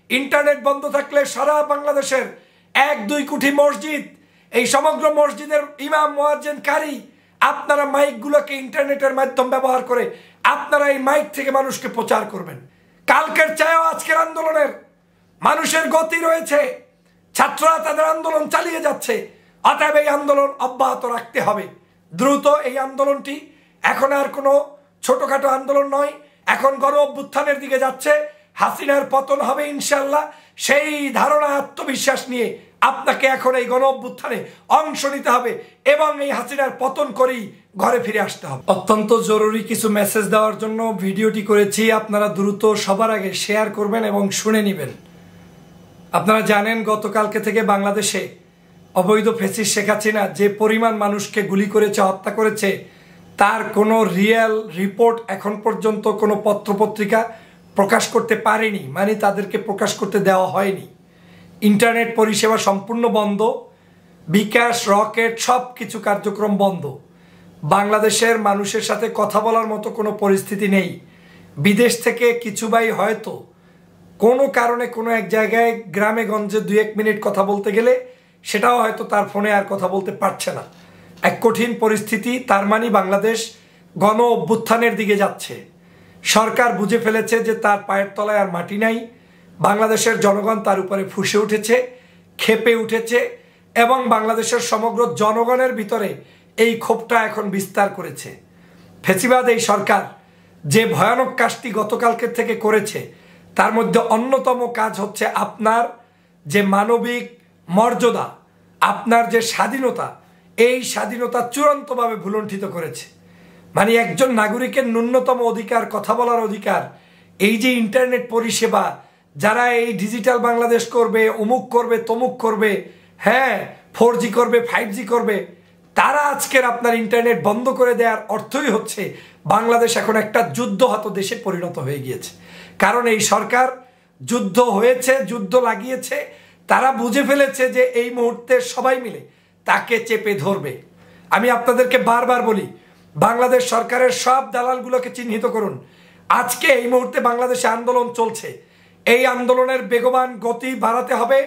Internet বন্ধ থাকলে সারা বাংলাদেশের 1-2 কোটি মসজিদ, এই সমগ্র মসজিদের ইমাম মুয়াজ্জিন কারি আপনারা মাইকগুলোকে ইন্টারনেটের মাধ্যম ব্যবহার করে আপনারা এই মাইক থেকে মানুষকে প্রচার করবেন। কালকের চেয়েও আজকের আন্দোলনের মানুষের গতি রয়েছে, ছাত্ররা তাদের আন্দোলন চালিয়ে যাচ্ছে, অতএব এই আন্দোলন অব্যাহত রাখতে হবে। দ্রুত এই আন্দোলনটি এখন আর কোনো ছোটখাটো আন্দোলন নয়, এখন গণ অভ্যুত্থানের দিকে যাচ্ছে। হাসিনার পতন হবে ইনশাল্লাহ, সেই ধারণা আত্মবিশ্বাস নিয়ে আপনাকে এখন এই গণ অভ্যুত্থানে অংশ নিতে হবে এবং এই হাসিনার পতন করেই ঘরে ফিরে আসতে হবে। অত্যন্ত জরুরি কিছু মেসেজ দেওয়ার জন্য ভিডিওটি করেছি, আপনারা দ্রুত সবার আগে শেয়ার করবেন এবং শুনে নেবেন। আপনারা জানেন গতকালকে থেকে বাংলাদেশে অবৈধ ফ্যাসিস্ট শেখ হাসিনা যে পরিমাণ মানুষকে গুলি করেছে, হত্যা করেছে, তার কোনো রিয়েল রিপোর্ট এখন পর্যন্ত কোনো পত্রপত্রিকা প্রকাশ করতে পারেনি, মানে তাদেরকে প্রকাশ করতে দেওয়া হয়নি। ইন্টারনেট পরিষেবা সম্পূর্ণ বন্ধ, বিকাশ, রকেট সব কিছু কার্যক্রম বন্ধ। বাংলাদেশের মানুষের সাথে কথা বলার মতো কোনো পরিস্থিতি নেই। বিদেশ থেকে কিছু ভাই হয়তো কোনো কারণে কোনো এক জায়গায় গ্রামে গঞ্জে 2-1 মিনিট কথা বলতে গেলে সেটাও হয়তো তার ফোনে আর কথা বলতে পারছে না। এক কঠিন পরিস্থিতি, তার মানে বাংলাদেশ গণ অভ্যুত্থানের দিকে যাচ্ছে। সরকার বুঝে ফেলেছে যে তার পায়ের তলায় আর মাটি নাই, বাংলাদেশের জনগণ তার উপরে ফুঁসে উঠেছে, ক্ষেপে উঠেছে এবং বাংলাদেশের সমগ্র জনগণের ভিতরে এই ক্ষোভটা এখন বিস্তার করেছে। ফ্যাসিবাদ এই সরকার যে ভয়ানক কাজটি গতকালকের থেকে করেছে, তার মধ্যে অন্যতম কাজ হচ্ছে আপনার যে মানবিক মর্যাদা, আপনার যে স্বাধীনতা, এই স্বাধীনতা চূড়ান্তভাবে ভুলুণ্ঠিত করেছে। মানে একজন নাগরিকের ন্যূনতম অধিকার, কথা বলার অধিকার, এই যে ইন্টারনেট পরিষেবা, যারা এই ডিজিটাল বাংলাদেশ করবে, অমুক করবে, তমুক করবে, হ্যাঁ 4G করবে, 5G করবে, তারা আজকের আপনার ইন্টারনেট বন্ধ করে দেওয়ার অর্থই হচ্ছে বাংলাদেশ এখন একটা যুদ্ধহত দেশে পরিণত হয়ে গিয়েছে। কারণ এই সরকার যুদ্ধ হয়েছে, যুদ্ধ লাগিয়েছে, তারা বুঝে ফেলেছে যে এই মুহূর্তে সবাই মিলে তাকে চেপে ধরবে। আমি আপনাদেরকে বারবার বলি, বাংলাদেশ সরকারের সব দালালগুলোকে চিহ্নিত করুন। আজকে এই মুহূর্তে বাংলাদেশে আন্দোলন চলছে, এই আন্দোলনের বেগবান গতি বাড়াতে হবে।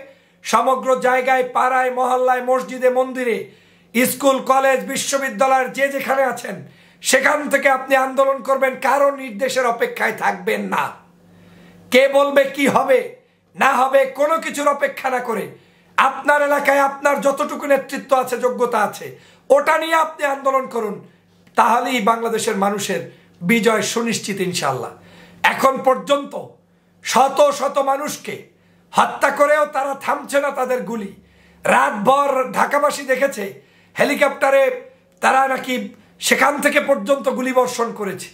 সমগ্র জায়গায়, পাড়ায়, মহল্লায়, মসজিদে, মন্দিরে, স্কুল, কলেজ, বিশ্ববিদ্যালয়ের যে যেখানে আছেন সেখান থেকে আপনি আন্দোলন করবেন, কারো নির্দেশের অপেক্ষায় থাকবেন না। কে বলবে কি হবে না হবে কোনো কিছুর অপেক্ষা না করে আপনার এলাকায় আপনার যতটুকু নেতৃত্ব আছে, যোগ্যতা আছে, ওটা নিয়ে আপনি আন্দোলন করুন, তাহলেই বাংলাদেশের মানুষের বিজয় সুনিশ্চিত ইনশাল্লাহ। এখন পর্যন্ত শত শত মানুষকে হত্যা করেও তারা থামছে না তাদের গুলি। রাতভর ঢাকাবাসী দেখেছে হেলিকপ্টারে তারা নাকি সেখান থেকে পর্যন্ত গুলিবর্ষণ করেছে,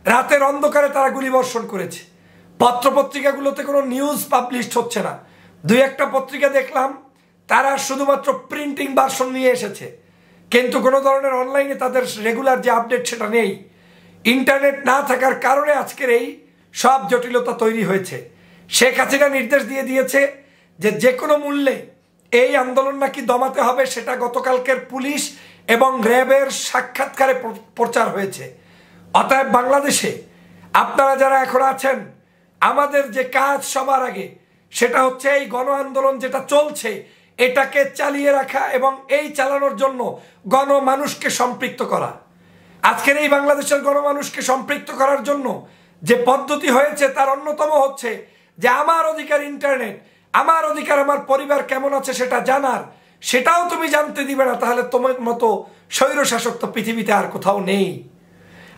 রাতের অন্ধকারে তারা গুলিবর্ষণ করেছে। পত্রপত্রিকাগুলোতে কোনো নিউজ পাবলিশড হচ্ছে না, 2-1টা পত্রিকা দেখলাম তারা শুধুমাত্র প্রিন্টিং ভার্সন নিয়ে এসেছে, কিন্তু কোনো ধরনের অনলাইনে তাদের রেগুলার যে আপডেট সেটা নেই। ইন্টারনেট না থাকার কারণে আজকের এই সব জটিলতা তৈরি হয়েছে। শেখ হাসিনা নির্দেশ দিয়ে দিয়েছে যে যে কোনো মূল্যে এই আন্দোলন নাকি দমাতে হবে, সেটা গতকালকের পুলিশ এবং র্যাবের সাক্ষাৎকারে প্রচার হয়েছে। অতএব বাংলাদেশে আপনারা যারা এখন আছেন, আমাদের যে কাজ সবার আগে সেটা হচ্ছে এই গণ আন্দোলন যেটা চলছে এটাকে চালিয়ে রাখা এবং এই চালানোর জন্য গণমানুষকে সম্পৃক্ত করা। আজকের এই বাংলাদেশের গণমানুষকে সম্পৃক্ত করার জন্য যে পদ্ধতি হয়েছে তার অন্যতম হচ্ছে যে আমার অধিকার ইন্টারনেট, আমার অধিকার আমার পরিবার কেমন আছে সেটা জানার, সেটাও তুমি জানতে দিবে না, তাহলে তোমার মতো স্বৈরশাসক তো পৃথিবীতে আর কোথাও নেই।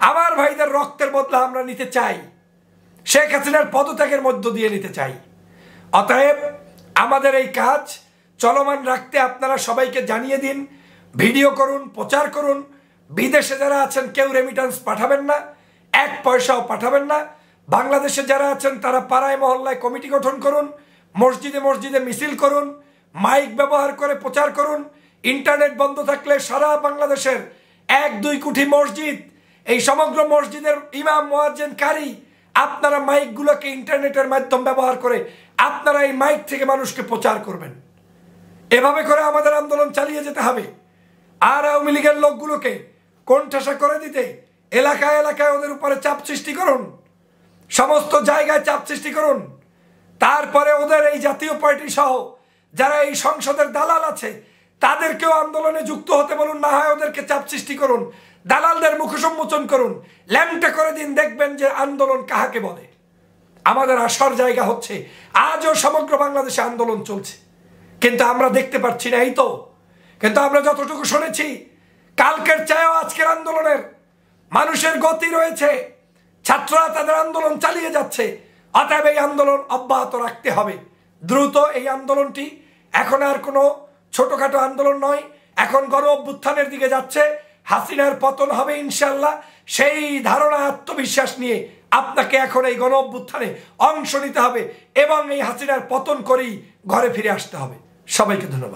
আমার ভাইদের রক্তের বদলা আমরা নিতে চাই, শেখ হাসিনার পদত্যাগের মধ্য দিয়ে নিতে চাই। অতএব আমাদের এই কাজ চলমান রাখতে আপনারা সবাইকে জানিয়ে দিন, ভিডিও করুন, প্রচার করুন। বিদেশে যারা আছেন কেউ রেমিটেন্স পাঠাবেন না, 1 পয়সাও পাঠাবেন না। বাংলাদেশে যারা আছেন তারা পাড়ায় মহল্লায় কমিটি গঠন করুন, মসজিদে মসজিদে মিছিল করুন, মাইক ব্যবহার করে প্রচার করুন। ইন্টারনেট বন্ধ থাকলে সারা বাংলাদেশের 1-2 কোটি মসজিদ, এই সমগ্র মসজিদের ইমাম মুয়াজ্জিন কারি আপনারা মাইকগুলোকে ইন্টারনেটের মাধ্যম ব্যবহার করে আপনারা এই মাইক থেকে মানুষকে প্রচার করবেন। এভাবে করে আমাদের আন্দোলন চালিয়ে যেতে হবে। আর আওয়ামী লীগের লোকগুলোকে কোণঠাসা করে দিতে এলাকায় এলাকায় ওদের উপরে চাপ সৃষ্টি করুন, সমস্ত জায়গায় চাপ সৃষ্টি করুন। তারপরে ওদের এই জাতীয় পার্টি সহ যারা এই সংসদের দালাল আছে তাদেরকেও আন্দোলনে যুক্ত হতে বলুন, না হয় ওদেরকে চাপ সৃষ্টি করুন, দালালদের মুখ সম্মোচন করুন, ল্যাংটা করে দিন, দেখবেন যে আন্দোলন কাহাকে বলে। আমাদের আসার জায়গা হচ্ছে, আজও সমগ্র বাংলাদেশে আন্দোলন চলছে, কিন্তু আমরা দেখতে পাচ্ছি না, এই তো। কিন্তু আমরা যতটুকু শুনেছি, কালকের চেয়েও আজকের আন্দোলনের মানুষের গতি রয়েছে, ছাত্ররা তাদের আন্দোলন চালিয়ে যাচ্ছে। অতএব এই আন্দোলন অব্যাহত রাখতে হবে। দ্রুত এই আন্দোলনটি এখন আর কোনো ছোটখাটো আন্দোলন নয়, এখন গণ অভ্যুত্থানের দিকে যাচ্ছে। হাসিনার পতন হবে ইনশাল্লাহ, সেই ধারণা আত্মবিশ্বাস নিয়ে আপনাকে এখন এই গণ অভ্যুত্থানে অংশ নিতে হবে এবং এই হাসিনার পতন করেই ঘরে ফিরে আসতে হবে। সবাইকে ধন্যবাদ।